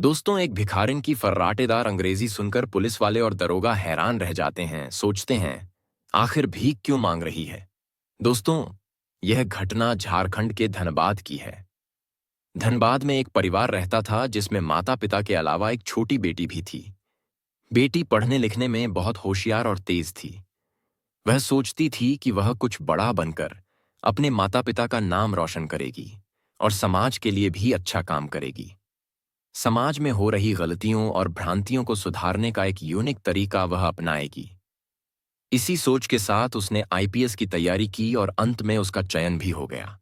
दोस्तों, एक भिखारिन की फर्राटेदार अंग्रेजी सुनकर पुलिस वाले और दरोगा हैरान रह जाते हैं। सोचते हैं, आखिर भीख क्यों मांग रही है। दोस्तों, यह घटना झारखंड के धनबाद की है। धनबाद में एक परिवार रहता था जिसमें माता पिता के अलावा एक छोटी बेटी भी थी। बेटी पढ़ने लिखने में बहुत होशियार और तेज थी। वह सोचती थी कि वह कुछ बड़ा बनकर अपने माता पिता का नाम रोशन करेगी और समाज के लिए भी अच्छा काम करेगी। समाज में हो रही गलतियों और भ्रांतियों को सुधारने का एक यूनिक तरीका वह अपनाएगी। इसी सोच के साथ उसने आईपीएस की तैयारी की और अंत में उसका चयन भी हो गया।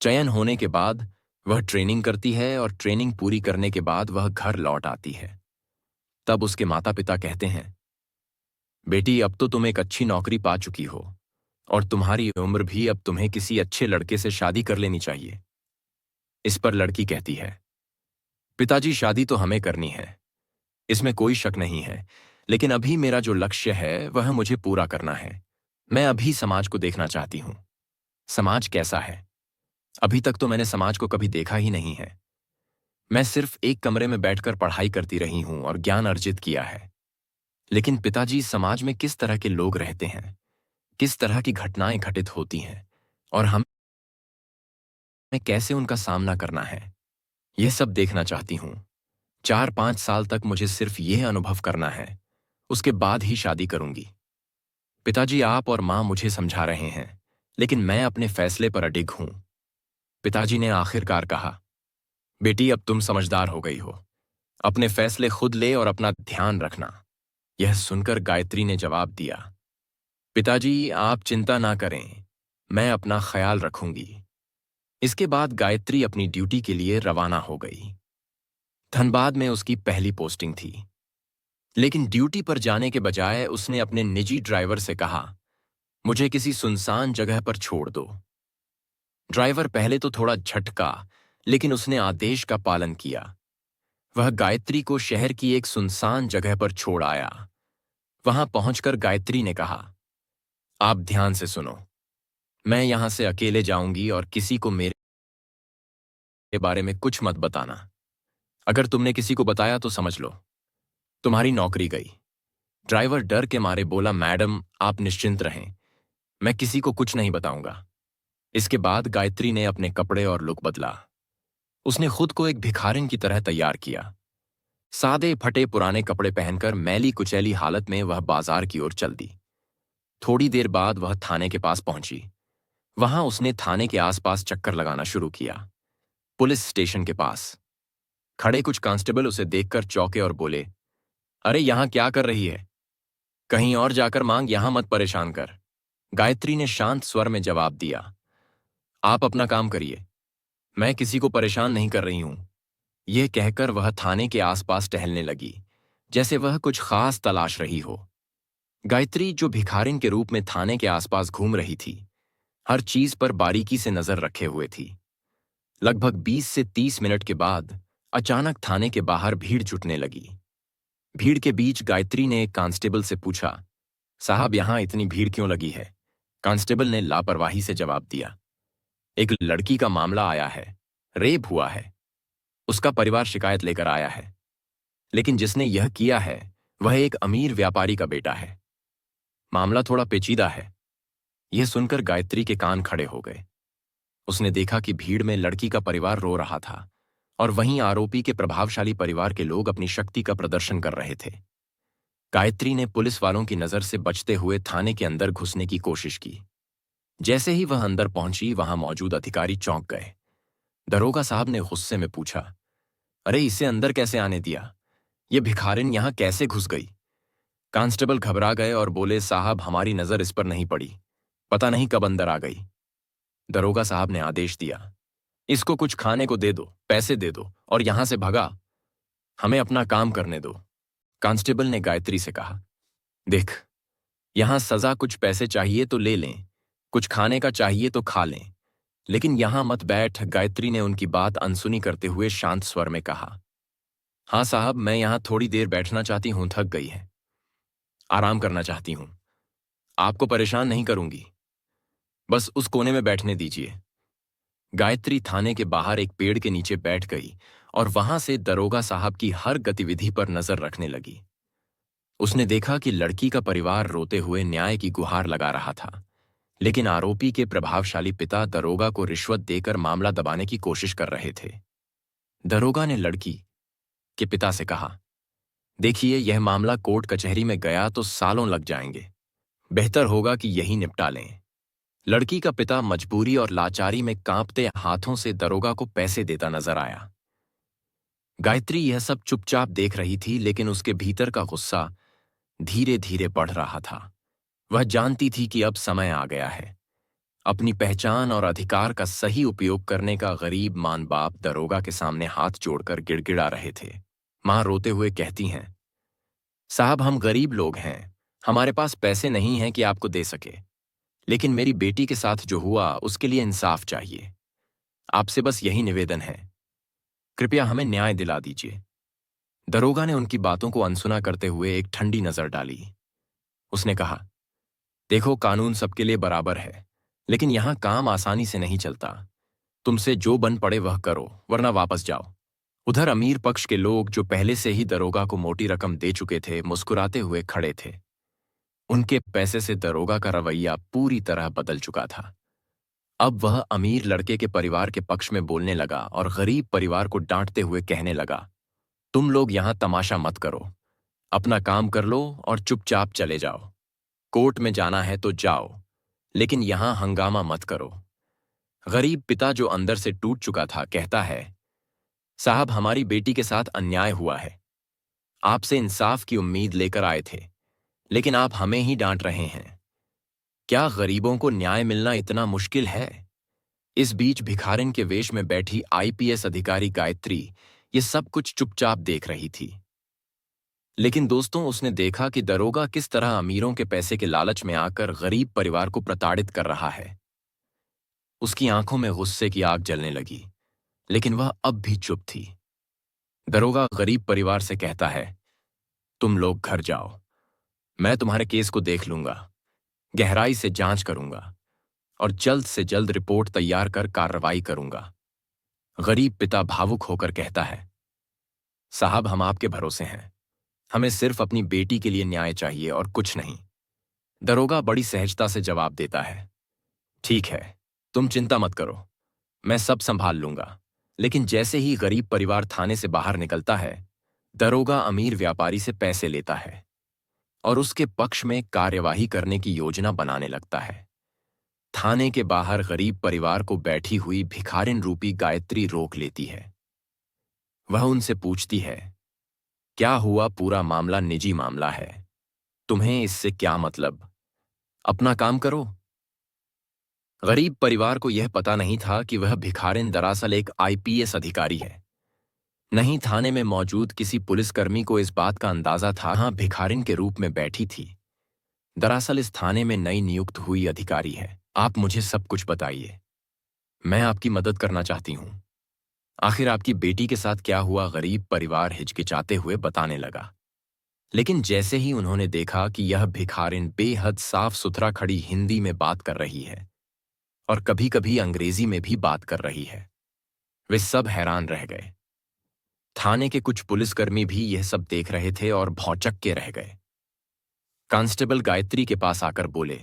चयन होने के बाद वह ट्रेनिंग करती है और ट्रेनिंग पूरी करने के बाद वह घर लौट आती है। तब उसके माता पिता कहते हैं, बेटी, अब तो तुम एक अच्छी नौकरी पा चुकी हो और तुम्हारी उम्र भी अब तुम्हें किसी अच्छे लड़के से शादी कर लेनी चाहिए। इस पर लड़की कहती है, पिताजी, शादी तो हमें करनी है, इसमें कोई शक नहीं है, लेकिन अभी मेरा जो लक्ष्य है वह मुझे पूरा करना है। मैं अभी समाज को देखना चाहती हूं। समाज कैसा है? अभी तक तो मैंने समाज को कभी देखा ही नहीं है। मैं सिर्फ एक कमरे में बैठकर पढ़ाई करती रही हूं और ज्ञान अर्जित किया है। लेकिन पिताजी, समाज में किस तरह के लोग रहते हैं, किस तरह की घटनाएं घटित होती हैं और हमें कैसे उनका सामना करना है, यह सब देखना चाहती हूं। 4-5 साल तक मुझे सिर्फ यह अनुभव करना है, उसके बाद ही शादी करूंगी। पिताजी, आप और मां मुझे समझा रहे हैं, लेकिन मैं अपने फैसले पर अडिग हूं। पिताजी ने आखिरकार कहा, बेटी, अब तुम समझदार हो गई हो, अपने फैसले खुद ले और अपना ध्यान रखना। यह सुनकर गायत्री ने जवाब दिया, पिताजी, आप चिंता ना करें, मैं अपना ख्याल रखूंगी। इसके बाद गायत्री अपनी ड्यूटी के लिए रवाना हो गई। धनबाद में उसकी पहली पोस्टिंग थी, लेकिन ड्यूटी पर जाने के बजाय उसने अपने निजी ड्राइवर से कहा, मुझे किसी सुनसान जगह पर छोड़ दो। ड्राइवर पहले तो थोड़ा झटका, लेकिन उसने आदेश का पालन किया। वह गायत्री को शहर की एक सुनसान जगह पर छोड़ आया। वहां पहुंचकर गायत्री ने कहा, आप ध्यान से सुनो, मैं यहां से अकेले जाऊंगी और किसी को मेरे बारे में कुछ मत बताना। अगर तुमने किसी को बताया तो समझ लो तुम्हारी नौकरी गई। ड्राइवर डर के मारे बोला, मैडम, आप निश्चिंत रहें, मैं किसी को कुछ नहीं बताऊंगा। इसके बाद गायत्री ने अपने कपड़े और लुक बदला। उसने खुद को एक भिखारिन की तरह तैयार किया। सादे फटे पुराने कपड़े पहनकर मैली कुचैली हालत में वह बाजार की ओर चल दी। थोड़ी देर बाद वह थाने के पास पहुंची। वहां उसने थाने के आसपास चक्कर लगाना शुरू किया। पुलिस स्टेशन के पास खड़े कुछ कांस्टेबल उसे देखकर चौंके और बोले, अरे, यहां क्या कर रही है? कहीं और जाकर मांग, यहां मत परेशान कर। गायत्री ने शांत स्वर में जवाब दिया, आप अपना काम करिए, मैं किसी को परेशान नहीं कर रही हूं। यह कहकर वह थाने के आसपास टहलने लगी, जैसे वह कुछ खास तलाश रही हो। गायत्री, जो भिखारिन के रूप में थाने के आसपास घूम रही थी, हर चीज पर बारीकी से नजर रखे हुए थी। लगभग 20 से 30 मिनट के बाद अचानक थाने के बाहर भीड़ जुटने लगी। भीड़ के बीच गायत्री ने एक कांस्टेबल से पूछा, साहब, यहां इतनी भीड़ क्यों लगी है? कांस्टेबल ने लापरवाही से जवाब दिया, एक लड़की का मामला आया है, रेप हुआ है, उसका परिवार शिकायत लेकर आया है। लेकिन जिसने यह किया है वह एक अमीर व्यापारी का बेटा है। मामला थोड़ा पेचीदा है। यह सुनकर गायत्री के कान खड़े हो गए। उसने देखा कि भीड़ में लड़की का परिवार रो रहा था और वहीं आरोपी के प्रभावशाली परिवार के लोग अपनी शक्ति का प्रदर्शन कर रहे थे। गायत्री ने पुलिस वालों की नजर से बचते हुए थाने के अंदर घुसने की कोशिश की। जैसे ही वह अंदर पहुंची, वहां मौजूद अधिकारी चौंक गए। दरोगा साहब ने गुस्से में पूछा, अरे, इसे अंदर कैसे आने दिया? ये भिखारिन यहां कैसे घुस गई? कांस्टेबल घबरा गए और बोले, साहब, हमारी नजर इस पर नहीं पड़ी, पता नहीं कब अंदर आ गई। दरोगा साहब ने आदेश दिया, इसको कुछ खाने को दे दो, पैसे दे दो और यहां से भगा, हमें अपना काम करने दो। कांस्टेबल ने गायत्री से कहा, देख, यहां सजा कुछ पैसे चाहिए तो ले लें, कुछ खाने का चाहिए तो खा लें, लेकिन यहां मत बैठ। गायत्री ने उनकी बात अनसुनी करते हुए शांत स्वर में कहा, हाँ साहब, मैं यहां थोड़ी देर बैठना चाहती हूं, थक गई है, आराम करना चाहती हूं, आपको परेशान नहीं करूंगी, बस उस कोने में बैठने दीजिए। गायत्री थाने के बाहर एक पेड़ के नीचे बैठ गई और वहां से दरोगा साहब की हर गतिविधि पर नजर रखने लगी। उसने देखा कि लड़की का परिवार रोते हुए न्याय की गुहार लगा रहा था, लेकिन आरोपी के प्रभावशाली पिता दरोगा को रिश्वत देकर मामला दबाने की कोशिश कर रहे थे। दरोगा ने लड़की के पिता से कहा, देखिए, यह मामला कोर्ट कचहरी में गया तो सालों लग जाएंगे। बेहतर होगा कि यही निपटा लें। लड़की का पिता मजबूरी और लाचारी में कांपते हाथों से दरोगा को पैसे देता नजर आया। गायत्री यह सब चुपचाप देख रही थी, लेकिन उसके भीतर का गुस्सा धीरे धीरे बढ़ रहा था। वह जानती थी कि अब समय आ गया है। अपनी पहचान और अधिकार का सही उपयोग करने का। गरीब मां बाप दरोगा के सामने हाथ जोड़कर गिड़गिड़ा रहे थे। मां रोते हुए कहती हैं, साहब, हम गरीब लोग हैं, हमारे पास पैसे नहीं हैं कि आपको दे सके, लेकिन मेरी बेटी के साथ जो हुआ उसके लिए इंसाफ चाहिए। आपसे बस यही निवेदन है, कृपया हमें न्याय दिला दीजिए। दरोगा ने उनकी बातों को अनसुना करते हुए एक ठंडी नजर डाली। उसने कहा, देखो, कानून सबके लिए बराबर है, लेकिन यहां काम आसानी से नहीं चलता। तुमसे जो बन पड़े वह करो, वरना वापस जाओ। उधर अमीर पक्ष के लोग, जो पहले से ही दरोगा को मोटी रकम दे चुके थे, मुस्कुराते हुए खड़े थे। उनके पैसे से दरोगा का रवैया पूरी तरह बदल चुका था। अब वह अमीर लड़के के परिवार के पक्ष में बोलने लगा और गरीब परिवार को डांटते हुए कहने लगा, तुम लोग यहां तमाशा मत करो, अपना काम कर लो और चुपचाप चले जाओ। कोर्ट में जाना है तो जाओ, लेकिन यहां हंगामा मत करो। गरीब पिता, जो अंदर से टूट चुका था, कहता है, साहब, हमारी बेटी के साथ अन्याय हुआ है। आपसे इंसाफ की उम्मीद लेकर आए थे, लेकिन आप हमें ही डांट रहे हैं। क्या गरीबों को न्याय मिलना इतना मुश्किल है? इस बीच भिखारिन के वेश में बैठी आईपीएस अधिकारी गायत्री ये सब कुछ चुपचाप देख रही थी। लेकिन दोस्तों, उसने देखा कि दरोगा किस तरह अमीरों के पैसे के लालच में आकर गरीब परिवार को प्रताड़ित कर रहा है। उसकी आंखों में गुस्से की आग जलने लगी, लेकिन वह अब भी चुप थी। दरोगा गरीब परिवार से कहता है, तुम लोग घर जाओ, मैं तुम्हारे केस को देख लूंगा, गहराई से जांच करूंगा और जल्द से जल्द रिपोर्ट तैयार कर कार्रवाई करूंगा। गरीब पिता भावुक होकर कहता है, साहब, हम आपके भरोसे हैं, हमें सिर्फ अपनी बेटी के लिए न्याय चाहिए और कुछ नहीं। दरोगा बड़ी सहजता से जवाब देता है, ठीक है, तुम चिंता मत करो, मैं सब संभाल लूंगा। लेकिन जैसे ही गरीब परिवार थाने से बाहर निकलता है, दरोगा अमीर व्यापारी से पैसे लेता है और उसके पक्ष में कार्यवाही करने की योजना बनाने लगता है। थाने के बाहर गरीब परिवार को बैठी हुई भिखारिन रूपी गायत्री रोक लेती है। वह उनसे पूछती है, क्या हुआ? पूरा मामला निजी मामला है, तुम्हें इससे क्या मतलब? अपना काम करो। गरीब परिवार को यह पता नहीं था कि वह भिखारिन दरअसल एक आईपीएस अधिकारी है। नहीं थाने में मौजूद किसी पुलिसकर्मी को इस बात का अंदाजा था, हाँ, भिखारिन के रूप में बैठी थी। दरअसल इस थाने में नई नियुक्त हुई अधिकारी है। आप मुझे सब कुछ बताइए, मैं आपकी मदद करना चाहती हूं। आखिर आपकी बेटी के साथ क्या हुआ? गरीब परिवार हिचकिचाते हुए बताने लगा। लेकिन जैसे ही उन्होंने देखा कि यह भिखारिन बेहद साफ सुथरा खड़ी हिंदी में बात कर रही है और कभी कभी अंग्रेजी में भी बात कर रही है, वे सब हैरान रह गए। थाने के कुछ पुलिसकर्मी भी यह सब देख रहे थे और भौंचक के रह गए। कांस्टेबल गायत्री के पास आकर बोले,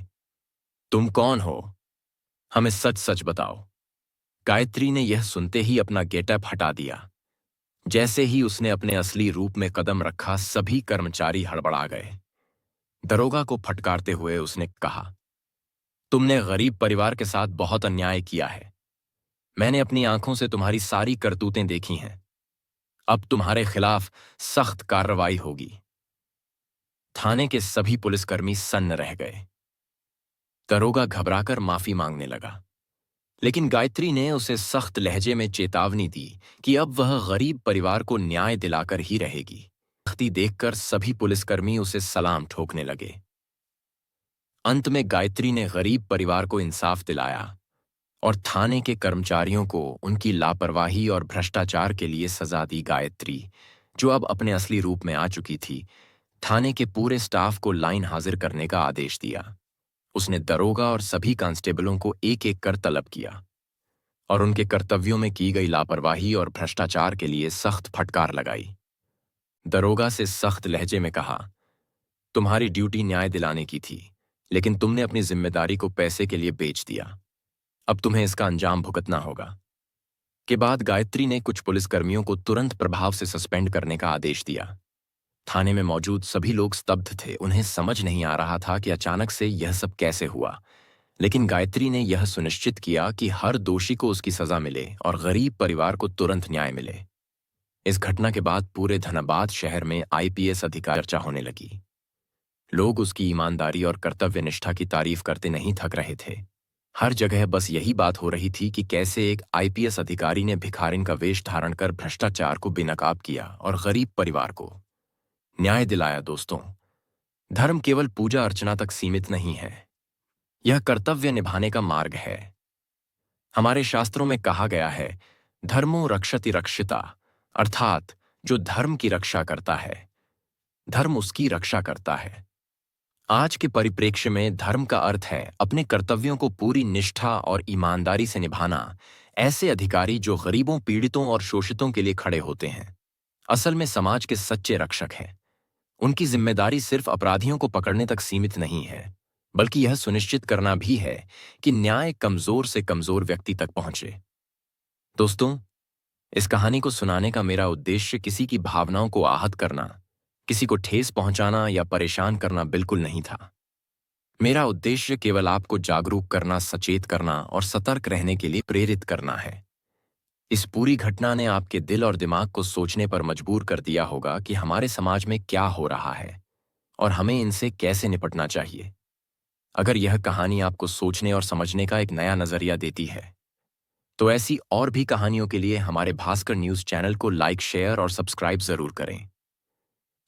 तुम कौन हो? हमें सच सच बताओ। गायत्री ने यह सुनते ही अपना गेटअप हटा दिया। जैसे ही उसने अपने असली रूप में कदम रखा, सभी कर्मचारी हड़बड़ा गए। दरोगा को फटकारते हुए उसने कहा, तुमने गरीब परिवार के साथ बहुत अन्याय किया है। मैंने अपनी आंखों से तुम्हारी सारी करतूतें देखी हैं। अब तुम्हारे खिलाफ सख्त कार्रवाई होगी। थाने के सभी पुलिसकर्मी सन्न रह गए। दरोगा घबराकर माफी मांगने लगा, लेकिन गायत्री ने उसे सख्त लहजे में चेतावनी दी कि अब वह गरीब परिवार को न्याय दिलाकर ही रहेगी। सख्ती देखकर सभी पुलिसकर्मी उसे सलाम ठोकने लगे। अंत में गायत्री ने गरीब परिवार को इंसाफ दिलाया और थाने के कर्मचारियों को उनकी लापरवाही और भ्रष्टाचार के लिए सजा दी। गायत्री, जो अब अपने असली रूप में आ चुकी थी, थाने के पूरे स्टाफ को लाइन हाजिर करने का आदेश दिया। उसने दरोगा और सभी कांस्टेबलों को एक एक कर तलब किया और उनके कर्तव्यों में की गई लापरवाही और भ्रष्टाचार के लिए सख्त फटकार लगाई। दरोगा से सख्त लहजे में कहा, तुम्हारी ड्यूटी न्याय दिलाने की थी, लेकिन तुमने अपनी जिम्मेदारी को पैसे के लिए बेच दिया। अब तुम्हें इसका अंजाम भुगतना होगा। के बाद गायत्री ने कुछ पुलिसकर्मियों को तुरंत प्रभाव से सस्पेंड करने का आदेश दिया। थाने में मौजूद सभी लोग स्तब्ध थे। उन्हें समझ नहीं आ रहा था कि अचानक से यह सब कैसे हुआ, लेकिन गायत्री ने यह सुनिश्चित किया कि हर दोषी को उसकी सजा मिले और गरीब परिवार को तुरंत न्याय मिले। इस घटना के बाद पूरे धनबाद शहर में आईपीएस अधिकारी चर्चा होने लगी। लोग उसकी ईमानदारी और कर्तव्य निष्ठा की तारीफ करते नहीं थक रहे थे। हर जगह बस यही बात हो रही थी कि कैसे एक आईपीएस अधिकारी ने भिखारिन का वेश धारण कर भ्रष्टाचार को बेनकाब किया और गरीब परिवार को न्याय दिलाया। दोस्तों, धर्म केवल पूजा अर्चना तक सीमित नहीं है, यह कर्तव्य निभाने का मार्ग है। हमारे शास्त्रों में कहा गया है, धर्मो रक्षति रक्षिता, अर्थात जो धर्म की रक्षा करता है, धर्म उसकी रक्षा करता है। आज के परिप्रेक्ष्य में धर्म का अर्थ है अपने कर्तव्यों को पूरी निष्ठा और ईमानदारी से निभाना। ऐसे अधिकारी जो गरीबों, पीड़ितों और शोषितों के लिए खड़े होते हैं, असल में समाज के सच्चे रक्षक हैं। उनकी जिम्मेदारी सिर्फ अपराधियों को पकड़ने तक सीमित नहीं है, बल्कि यह सुनिश्चित करना भी है कि न्याय कमजोर से कमजोर व्यक्ति तक पहुंचे। दोस्तों, इस कहानी को सुनाने का मेरा उद्देश्य किसी की भावनाओं को आहत करना, किसी को ठेस पहुंचाना या परेशान करना बिल्कुल नहीं था। मेरा उद्देश्य केवल आपको जागरूक करना, सचेत करना और सतर्क रहने के लिए प्रेरित करना है। इस पूरी घटना ने आपके दिल और दिमाग को सोचने पर मजबूर कर दिया होगा कि हमारे समाज में क्या हो रहा है और हमें इनसे कैसे निपटना चाहिए। अगर यह कहानी आपको सोचने और समझने का एक नया नजरिया देती है, तो ऐसी और भी कहानियों के लिए हमारे भास्कर न्यूज चैनल को लाइक, शेयर और सब्सक्राइब जरूर करें।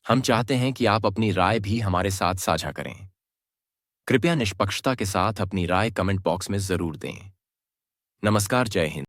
हम चाहते हैं कि आप अपनी राय भी हमारे साथ साझा करें। कृपया निष्पक्षता के साथ अपनी राय कमेंट बॉक्स में जरूर दें। नमस्कार, जय हिंद।